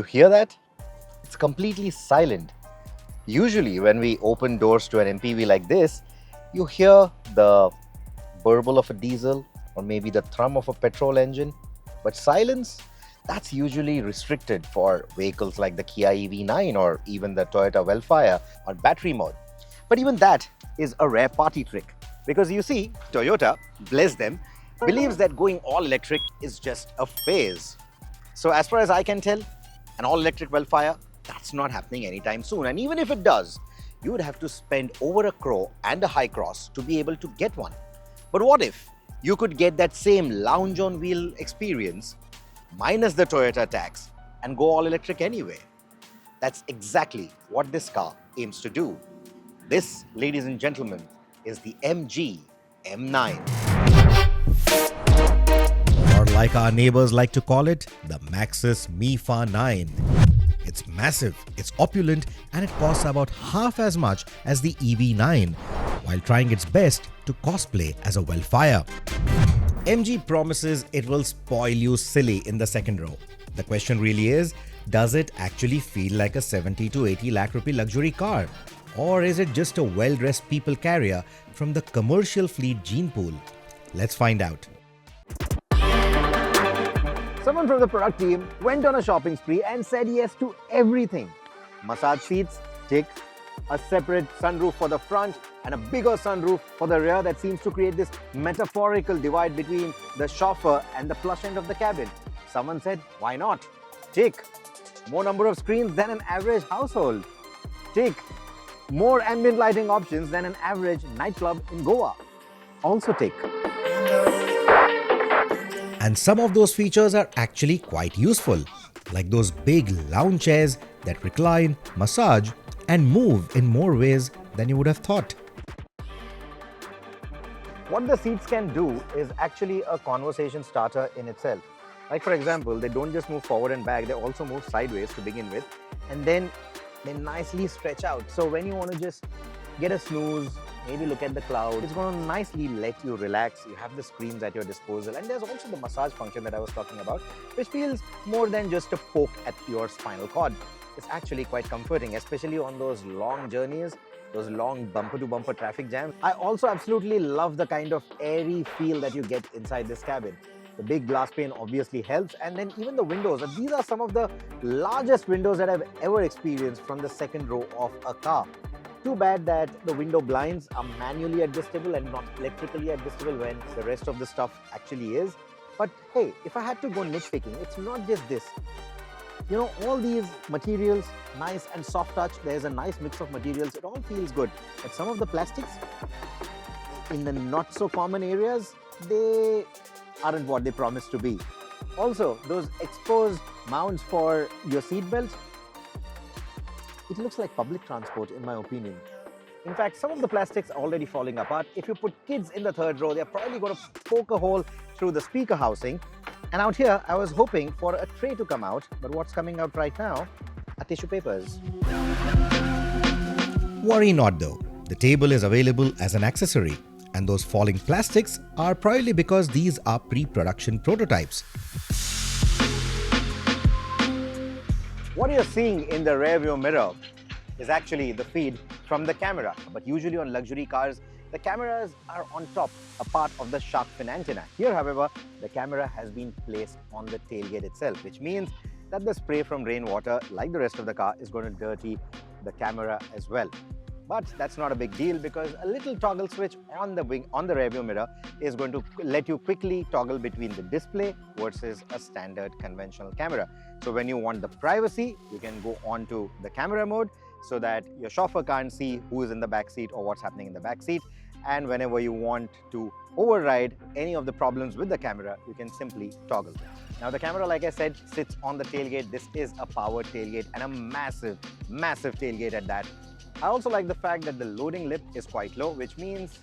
hear that? It's completely silent. Usually when we open doors to an MPV like this, you hear the burble of a diesel or maybe the thrum of a petrol engine. But silence, that's usually restricted for vehicles like the Kia EV9 or even the Toyota Vellfire on battery mode. But even that is a rare party trick. Because you see, Toyota, bless them, believes that going all electric is just a phase. So as far as I can tell, an all-electric Vellfire, that's not happening anytime soon. And even if it does, you would have to spend over a crore and a high cross to be able to get one. But what if you could get that same lounge on wheel experience minus the Toyota tax and go all electric anyway? That's exactly what this car aims to do. This, ladies and gentlemen, is the MG M9. Or like our neighbors like to call it, the Maxus Mifa 9. It's massive, it's opulent, and it costs about half as much as the EV9, while trying its best to cosplay as a Vellfire. MG promises it will spoil you silly in the second row. The question really is, does it actually feel like a 70 to 80 lakh rupee luxury car? Or is it just a well-dressed people carrier from the commercial fleet gene pool? Let's find out. Someone from the product team went on a shopping spree and said yes to everything. Massage seats, tick. A separate sunroof for the front and a bigger sunroof for the rear that seems to create this metaphorical divide between the chauffeur and the plush end of the cabin. Someone said, why not? Tick. More number of screens than an average household. Tick. More ambient lighting options than an average nightclub in Goa. Also tick. And some of those features are actually quite useful, like those big lounge chairs that recline, massage, and move in more ways than you would have thought. What the seats can do is actually a conversation starter in itself. Like for example, they don't just move forward and back, they also move sideways to begin with, and then they nicely stretch out. So when you want to just get a snooze, maybe look at the cloud, it's going to nicely let you relax. You have the screens at your disposal, and there's also the massage function that I was talking about, which feels more than just a poke at your spinal cord. It's actually quite comforting, especially on those long journeys, those long bumper-to-bumper traffic jams. I also absolutely love the kind of airy feel that you get inside this cabin. The big glass pane obviously helps, and then even the windows. These are some of the largest windows that I've ever experienced from the second row of a car. Too bad that the window blinds are manually adjustable and not electrically adjustable when the rest of the stuff actually is. But hey, if I had to go nitpicking, it's not just this. You know, all these materials, nice and soft touch, there's a nice mix of materials, it all feels good. But some of the plastics, in the not so common areas, they aren't what they promise to be. Also, those exposed mounts for your seatbelt, it looks like public transport in my opinion. In fact, some of the plastics are already falling apart. If you put kids in the third row, they're probably going to poke a hole through the speaker housing. And out here, I was hoping for a tray to come out, but what's coming out right now are tissue papers. Worry not though, the table is available as an accessory, and those falling plastics are probably because these are pre-production prototypes. What you're seeing in the rearview mirror is actually the feed from the camera, but usually on luxury cars, the cameras are on top, a part of the shark fin antenna. Here, however, the camera has been placed on the tailgate itself, which means that the spray from rainwater, like the rest of the car, is going to dirty the camera as well. But that's not a big deal because a little toggle switch on the rearview mirror is going to let you quickly toggle between the display versus a standard conventional camera. So when you want the privacy, you can go on to the camera mode so that your chauffeur can't see who is in the back seat or what's happening in the back seat. And whenever you want to override any of the problems with the camera, you can simply toggle. Now the camera, like I said, sits on the tailgate. This is a powered tailgate and a massive, massive tailgate at that. I also like the fact that the loading lip is quite low, which means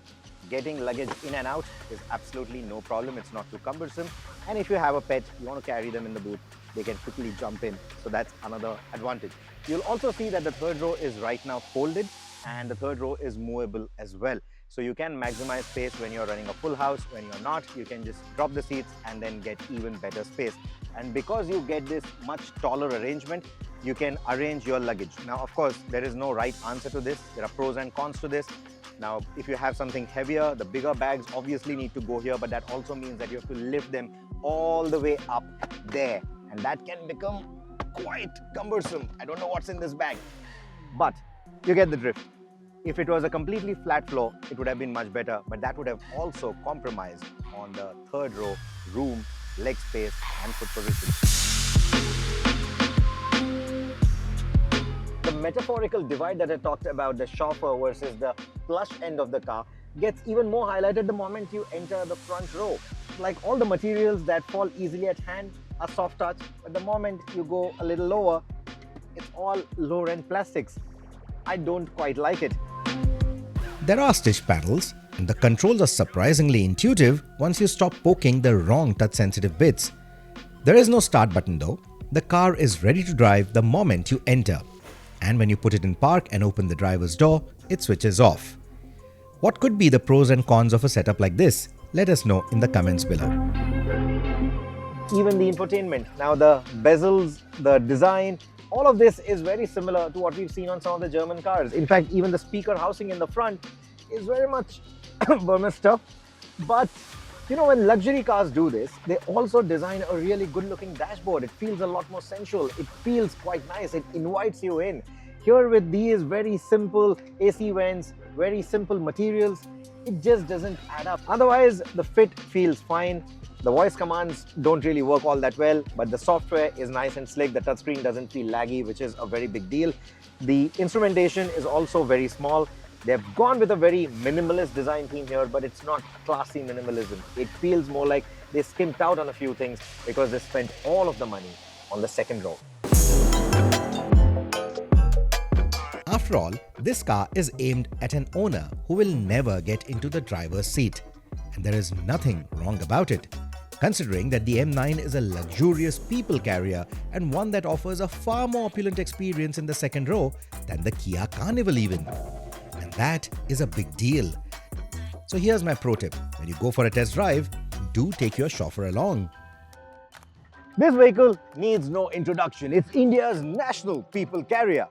getting luggage in and out is absolutely no problem. It's not too cumbersome. And if you have a pet, you want to carry them in the boot, they can quickly jump in. So that's another advantage. You'll also see that the third row is right now folded and the third row is movable as well. So you can maximize space when you're running a full house. When you're not, you can just drop the seats and then get even better space. And because you get this much taller arrangement, you can arrange your luggage. Now, of course, there is no right answer to this. There are pros and cons to this. Now, if you have something heavier, the bigger bags obviously need to go here, but that also means that you have to lift them all the way up there. And that can become quite cumbersome. I don't know what's in this bag, but you get the drift. If it was a completely flat floor, it would have been much better, but that would have also compromised on the third row, room, leg space and foot position. The metaphorical divide that I talked about, the chauffeur versus the plush end of the car, gets even more highlighted the moment you enter the front row. Like all the materials that fall easily at hand are soft touch, but the moment you go a little lower, it's all low-end plastics. I don't quite like it. There are stitch panels, and the controls are surprisingly intuitive once you stop poking the wrong touch-sensitive bits. There is no start button though. The car is ready to drive the moment you enter. And when you put it in park and open the driver's door, it switches off. What could be the pros and cons of a setup like this? Let us know in the comments below. Even the infotainment, now the bezels, the design, all of this is very similar to what we've seen on some of the German cars. In fact, even the speaker housing in the front is very much Burmese stuff. But you know, when luxury cars do this, they also design a really good looking dashboard. It feels a lot more sensual. It feels quite nice. It invites you in. Here with these very simple AC vents, very simple materials, it just doesn't add up. Otherwise, the fit feels fine. The voice commands don't really work all that well, but the software is nice and slick. The touchscreen doesn't feel laggy, which is a very big deal. The instrumentation is also very small. They've gone with a very minimalist design theme here, but it's not classy minimalism. It feels more like they skimped out on a few things because they spent all of the money on the second row. After all, this car is aimed at an owner who will never get into the driver's seat. And there is nothing wrong about it, considering that the M9 is a luxurious people carrier and one that offers a far more opulent experience in the second row than the Kia Carnival even. And that is a big deal. So here's my pro tip. When you go for a test drive, do take your chauffeur along. This vehicle needs no introduction. It's India's national people carrier.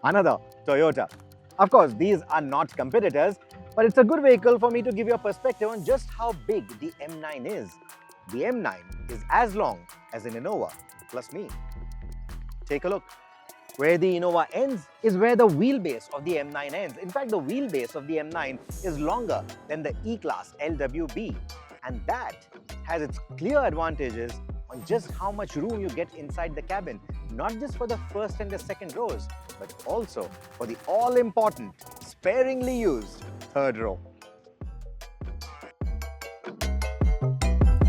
Another Toyota. Of course, these are not competitors, but it's a good vehicle for me to give you a perspective on just how big the M9 is. The M9 is as long as an Innova, plus me. Take a look. Where the Innova ends is where the wheelbase of the M9 ends. In fact, the wheelbase of the M9 is longer than the E-Class LWB. And that has its clear advantages on just how much room you get inside the cabin, not just for the first and the second rows, but also for the all-important, sparingly used third row.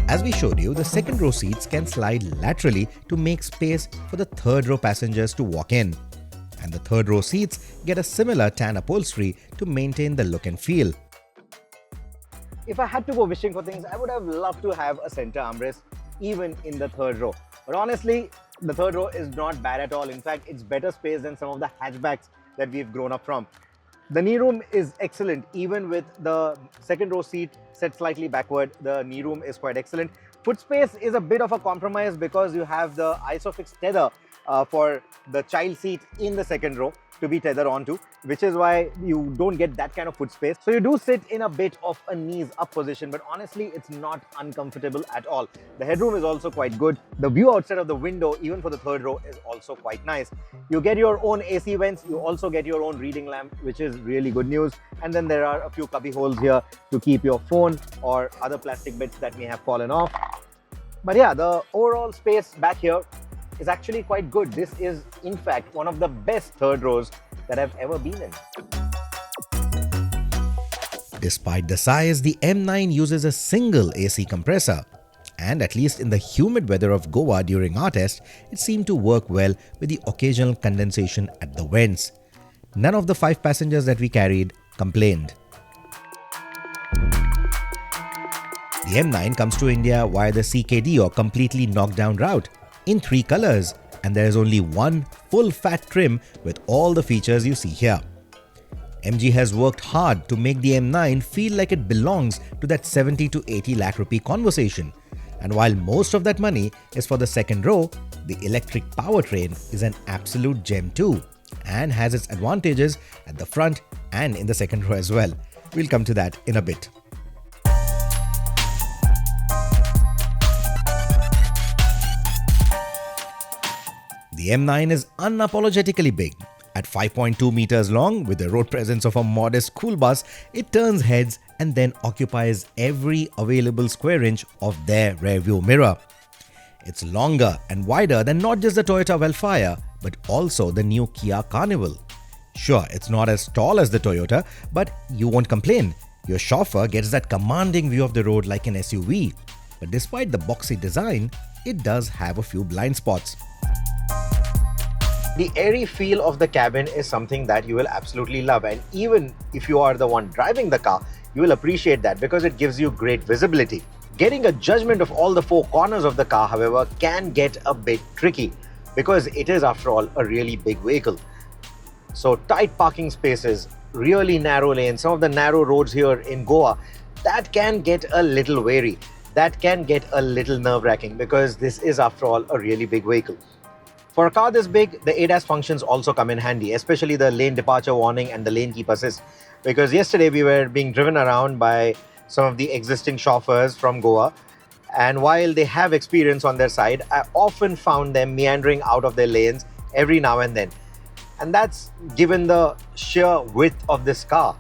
As we showed you, the second row seats can slide laterally to make space for the third row passengers to walk in. And the third row seats get a similar tan upholstery to maintain the look and feel. If I had to go wishing for things, I would have loved to have a center armrest even in the third row. But honestly, the third row is not bad at all. In fact, it's better space than some of the hatchbacks that we've grown up from. The knee room is excellent. Even with the second row seat set slightly backward, the knee room is quite excellent. Foot space is a bit of a compromise because you have the ISOFIX tether for the child seat in the second row to be tethered onto, which is why you don't get that kind of foot space. So you do sit in a bit of a knees up position, but honestly, it's not uncomfortable at all. The headroom is also quite good. The view outside of the window, even for the third row, is also quite nice. You get your own AC vents. You also get your own reading lamp, which is really good news. And then there are a few cubby holes here to keep your phone or other plastic bits that may have fallen off. But yeah, the overall space back here is actually quite good. This is, in fact, one of the best third rows that I've ever been in. Despite the size, the M9 uses a single AC compressor. And at least in the humid weather of Goa during our test, it seemed to work well with the occasional condensation at the vents. None of the 5 passengers that we carried complained. The M9 comes to India via the CKD or completely knocked down route in 3 colors, and there is only one full fat trim with all the features you see here. MG has worked hard to make the M9 feel like it belongs to that 70 to 80 lakh rupee conversation, And while most of that money is for the second row, the electric powertrain is an absolute gem too and has its advantages at the front and in the second row as well. We'll come to that in a bit. The M9 is unapologetically big. At 5.2 meters long, with the road presence of a modest school bus, it turns heads and then occupies every available square inch of their rearview mirror. It's longer and wider than not just the Toyota Vellfire, but also the new Kia Carnival. Sure, it's not as tall as the Toyota, but you won't complain. Your chauffeur gets that commanding view of the road like an SUV. But despite the boxy design, it does have a few blind spots. The airy feel of the cabin is something that you will absolutely love, and even if you are the one driving the car, you will appreciate that because it gives you great visibility. Getting a judgment of all the four corners of the car, however, can get a bit tricky because it is, after all, a really big vehicle. So tight parking spaces, really narrow lanes, some of the narrow roads here in Goa, that can get a little wary. That can get a little nerve-wracking because this is, after all, a really big vehicle. For a car this big, the ADAS functions also come in handy, especially the lane departure warning and the lane keep assist. Because yesterday we were being driven around by some of the existing chauffeurs from Goa, and while they have experience on their side, I often found them meandering out of their lanes every now and then. And that's given the sheer width of this car.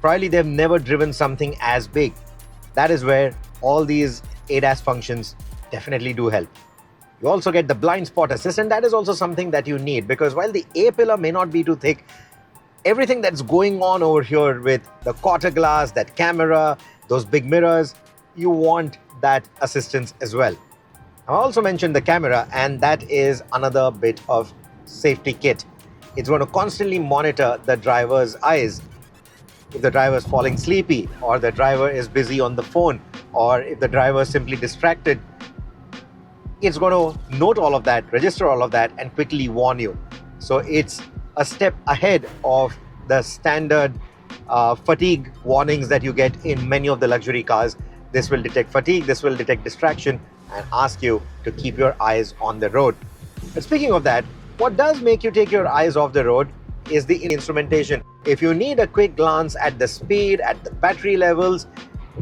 Probably they've never driven something as big. That is where all these ADAS functions definitely do help. You also get the blind spot assist, and that is also something that you need because while the A-pillar may not be too thick, everything that's going on over here with the quarter glass, that camera, those big mirrors, you want that assistance as well. I also mentioned the camera, and that is another bit of safety kit. It's going to constantly monitor the driver's eyes. If the driver is falling sleepy, or the driver is busy on the phone, or if the driver is simply distracted, it's going to note all of that, register all of that, and quickly warn you. So it's a step ahead of the standard fatigue warnings that you get in many of the luxury cars. This will detect fatigue, this will detect distraction, and ask you to keep your eyes on the road. But speaking of that, what does make you take your eyes off the road is the instrumentation. If you need a quick glance at the speed, at the battery levels,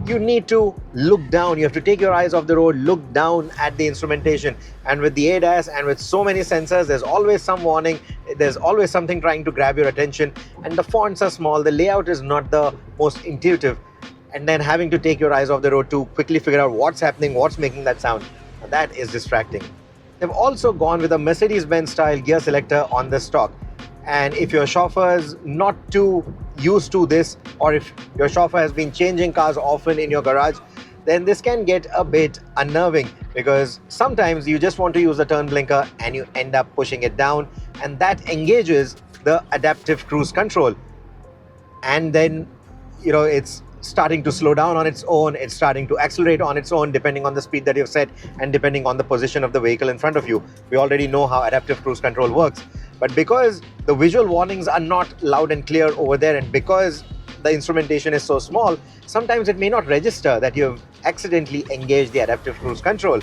you need to look down. You have to take your eyes off the road, look down at the instrumentation. And with the ADAS and with so many sensors, there's always some warning. There's always something trying to grab your attention. And the fonts are small. The layout is not the most intuitive. And then having to take your eyes off the road to quickly figure out what's happening, what's making that sound, that is distracting. They've also gone with a Mercedes-Benz style gear selector on the stock. And if your chauffeur is not too used to this, or if your chauffeur has been changing cars often in your garage, then this can get a bit unnerving because sometimes you just want to use the turn blinker and you end up pushing it down, and that engages the adaptive cruise control. And then, it's starting to slow down on its own, it's starting to accelerate on its own depending on the speed that you've set and depending on the position of the vehicle in front of you. We already know how adaptive cruise control works. But because the visual warnings are not loud and clear over there, and because the instrumentation is so small, sometimes it may not register that you've accidentally engaged the adaptive cruise control.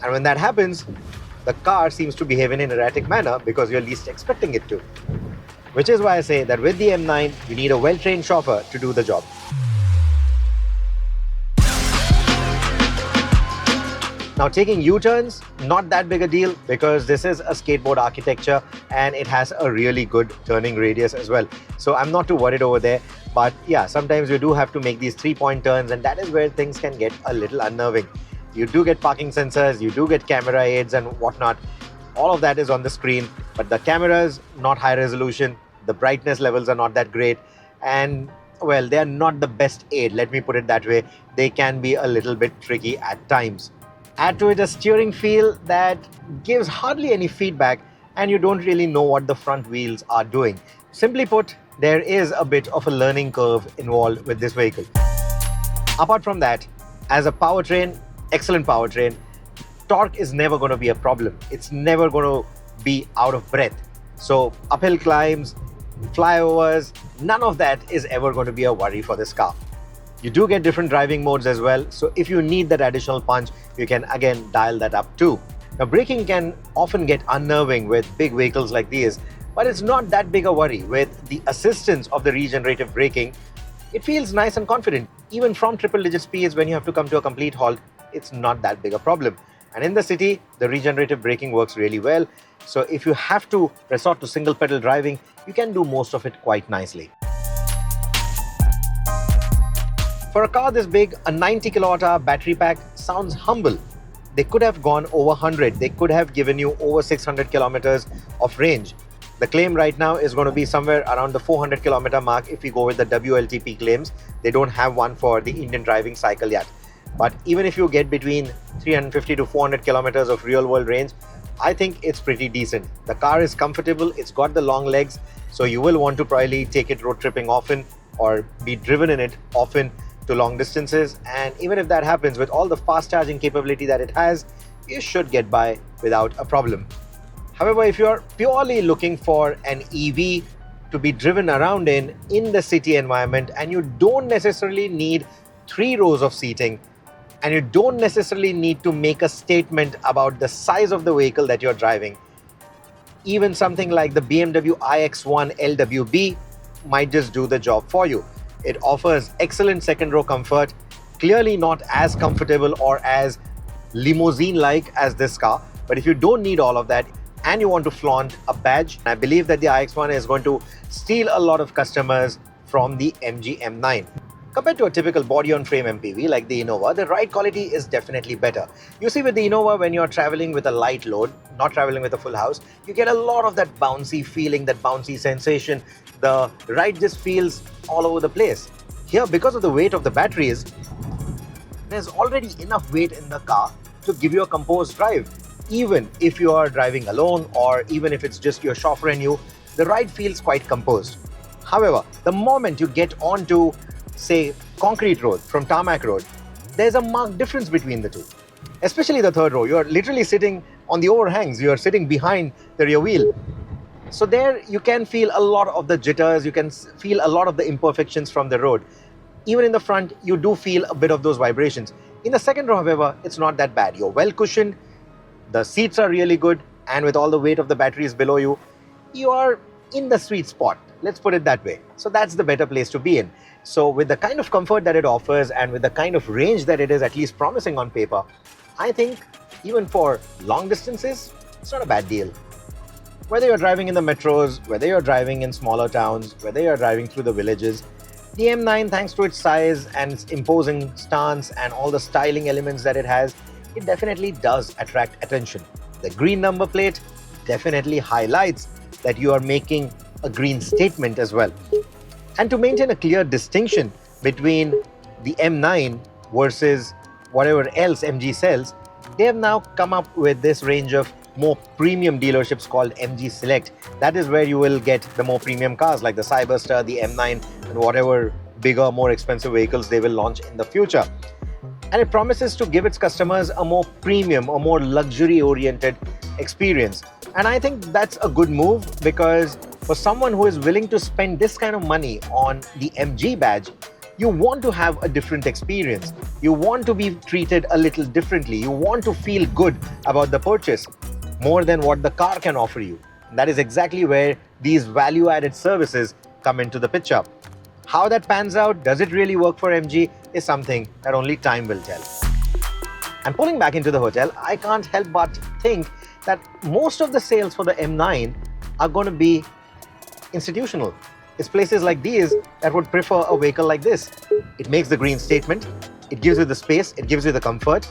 And when that happens, the car seems to behave in an erratic manner because you're least expecting it to. Which is why I say that with the M9, you need a well-trained chauffeur to do the job. Now, taking U-turns, not that big a deal because this is a skateboard architecture and it has a really good turning radius as well. So I'm not too worried over there. But yeah, sometimes you do have to make these 3-point turns, and that is where things can get a little unnerving. You do get parking sensors, you do get camera aids and whatnot. All of that is on the screen, but the cameras, not high resolution. The brightness levels are not that great. And well, they are not the best aid, let me put it that way. They can be a little bit tricky at times. Add to it a steering feel that gives hardly any feedback, and you don't really know what the front wheels are doing. Simply put, there is a bit of a learning curve involved with this vehicle. Apart from that, as a powertrain, excellent powertrain, torque is never going to be a problem. It's never going to be out of breath. So uphill climbs, flyovers, none of that is ever going to be a worry for this car. You do get different driving modes as well, so if you need that additional punch, you can again dial that up too. Now, braking can often get unnerving with big vehicles like these, but it's not that big a worry. With the assistance of the regenerative braking, it feels nice and confident. Even from triple-digit speeds, when you have to come to a complete halt, it's not that big a problem. And in the city, the regenerative braking works really well. So if you have to resort to single pedal driving, you can do most of it quite nicely. For a car this big, a 90 kilowatt-hour battery pack sounds humble. They could have gone over 100. They could have given you over 600 kilometers of range. The claim right now is going to be somewhere around the 400 kilometer mark if we go with the WLTP claims. They don't have one for the Indian driving cycle yet. But even if you get between 350 to 400 kilometers of real world range, I think it's pretty decent. The car is comfortable, it's got the long legs, so you will want to probably take it road tripping often or be driven in it often to long distances. And even if that happens, with all the fast charging capability that it has, you should get by without a problem. However, if you're purely looking for an EV to be driven around in the city environment, and you don't necessarily need 3 rows of seating, and you don't necessarily need to make a statement about the size of the vehicle that you're driving, even something like the BMW iX1 LWB might just do the job for you. It offers excellent second row comfort, clearly not as comfortable or as limousine-like as this car. But if you don't need all of that and you want to flaunt a badge, I believe that the iX1 is going to steal a lot of customers from the MG M9. Compared to a typical body-on-frame MPV like the Innova, the ride quality is definitely better. You see, with the Innova, when you're traveling with a light load, not traveling with a full house, you get a lot of that bouncy feeling, that bouncy sensation. The ride just feels all over the place. Here, because of the weight of the batteries, there's already enough weight in the car to give you a composed drive. Even if you are driving alone, or even if it's just your chauffeur and you, the ride feels quite composed. However, the moment you get onto, say, concrete road from tarmac road, there's a marked difference between the two. Especially the third row, you're literally sitting on the overhangs, you're sitting behind the rear wheel. So there you can feel a lot of the jitters, you can feel a lot of the imperfections from the road. Even in the front, you do feel a bit of those vibrations. In the second row, however, it's not that bad. You're well cushioned, the seats are really good, and with all the weight of the batteries below you, you are in the sweet spot. Let's put it that way. So that's the better place to be in. So with the kind of comfort that it offers and with the kind of range that it is at least promising on paper, I think even for long distances, it's not a bad deal. Whether you're driving in the metros, whether you're driving in smaller towns, whether you're driving through the villages, the M9, thanks to its size and its imposing stance and all the styling elements that it has, it definitely does attract attention. The green number plate definitely highlights that you are making a green statement as well. And to maintain a clear distinction between the M9 versus whatever else MG sells, they have now come up with this range of more premium dealerships called MG Select. That is where you will get the more premium cars like the Cyberster, the M9, and whatever bigger, more expensive vehicles they will launch in the future. And it promises to give its customers a more premium, a more luxury-oriented experience. And I think that's a good move, because for someone who is willing to spend this kind of money on the MG badge, you want to have a different experience. You want to be treated a little differently. You want to feel good about the purchase more than what the car can offer you. And that is exactly where these value-added services come into the picture. How that pans out, does it really work for MG, is something that only time will tell. And pulling back into the hotel, I can't help but think that most of the sales for the M9 are going to be institutional. It's places like these that would prefer a vehicle like this. It makes the green statement, it gives you the space, it gives you the comfort,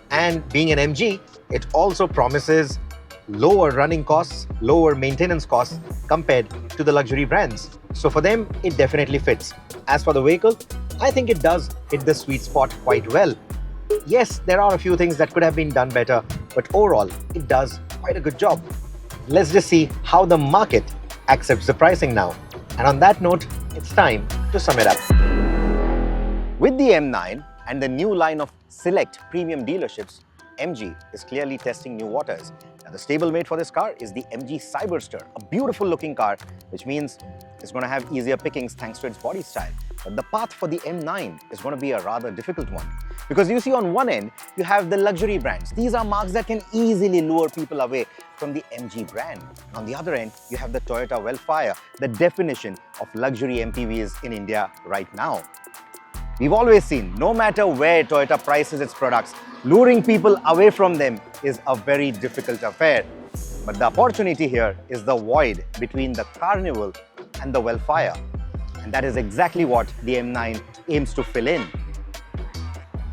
and being an MG, it also promises lower running costs, lower maintenance costs compared to the luxury brands. So for them, it definitely fits. As for the vehicle, I think it does hit the sweet spot quite well. Yes, there are a few things that could have been done better, but overall, it does quite a good job. Let's just see how the market accepts the pricing now. And on that note, it's time to sum it up. With the M9 and the new line of select premium dealerships, MG is clearly testing new waters. Now, the stablemate for this car is the MG Cyberster, a beautiful looking car, which means is going to have easier pickings thanks to its body style. But the path for the M9 is going to be a rather difficult one. Because you see, on one end, you have the luxury brands. These are marks that can easily lure people away from the MG brand. On the other end, you have the Toyota Vellfire, the definition of luxury MPVs in India right now. We've always seen, no matter where Toyota prices its products, luring people away from them is a very difficult affair. But the opportunity here is the void between the Carnival and the Vellfire. And that is exactly what the M9 aims to fill in.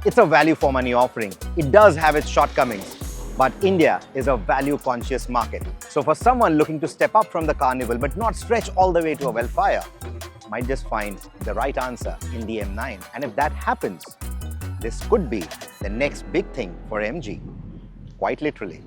It's a value for money offering. It does have its shortcomings, but India is a value-conscious market. So for someone looking to step up from the Carnival but not stretch all the way to a Vellfire, might just find the right answer in the M9. And if that happens, this could be the next big thing for MG, quite literally.